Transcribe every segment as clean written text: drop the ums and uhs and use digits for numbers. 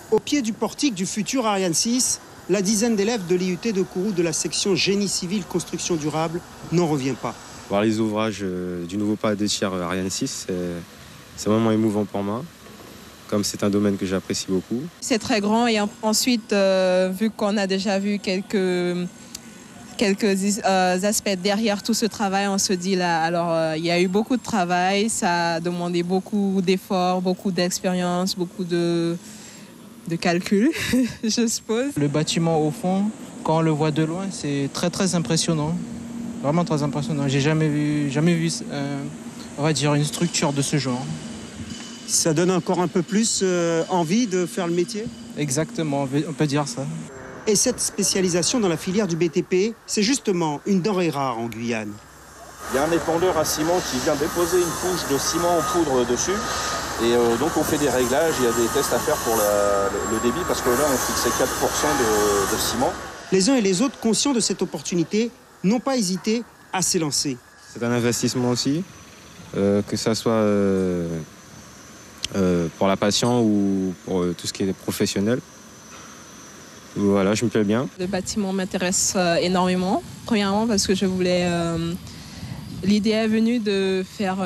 Au pied du portique du futur Ariane 6, la dizaine d'élèves de l'IUT de Kourou de la section Génie civil construction durable n'en revient pas. Voir les ouvrages du nouveau pas de tir Ariane 6, c'est vraiment émouvant pour moi, comme c'est un domaine que j'apprécie beaucoup. C'est très grand et ensuite, vu qu'on a déjà vu quelques aspects derrière tout ce travail, on se dit là, alors il y a eu beaucoup de travail, ça a demandé beaucoup d'efforts, beaucoup d'expérience, beaucoup de calculs, je suppose. Le bâtiment au fond, quand on le voit de loin, c'est très très impressionnant. Vraiment très impressionnant. J'ai jamais vu on va dire une structure de ce genre. Ça donne encore un peu plus envie de faire le métier ? Exactement, on peut dire ça. Et cette spécialisation dans la filière du BTP, c'est justement une denrée rare en Guyane. Il y a un épandeur à ciment qui vient déposer une couche de ciment en poudre dessus. Et donc on fait des réglages, il y a des tests à faire pour le débit, parce que là on fixait 4% de ciment. Les uns et les autres, conscients de cette opportunité, n'ont pas hésité à s'élancer. C'est un investissement aussi, que ça soit pour la passion ou pour tout ce qui est professionnel. Voilà, je me plais bien. Le bâtiment m'intéresse énormément. Premièrement parce que je voulais... l'idée est venue de faire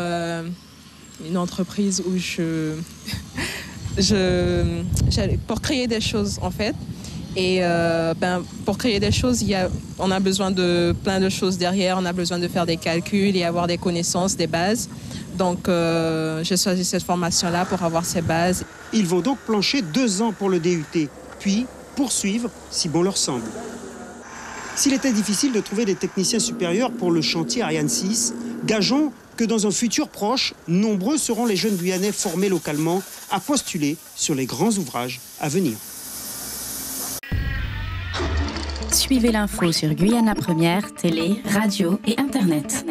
une entreprise où pour créer des choses en fait. Et pour créer des choses, on a besoin de plein de choses derrière. On a besoin de faire des calculs et avoir des connaissances, des bases. Donc j'ai choisi cette formation-là pour avoir ces bases. Ils vont donc plancher 2 ans pour le DUT, puis poursuivre si bon leur semble. S'il était difficile de trouver des techniciens supérieurs pour le chantier Ariane 6, gageons que dans un futur proche, nombreux seront les jeunes Guyanais formés localement à postuler sur les grands ouvrages à venir. Suivez l'info sur Guyana Première, télé, radio et Internet.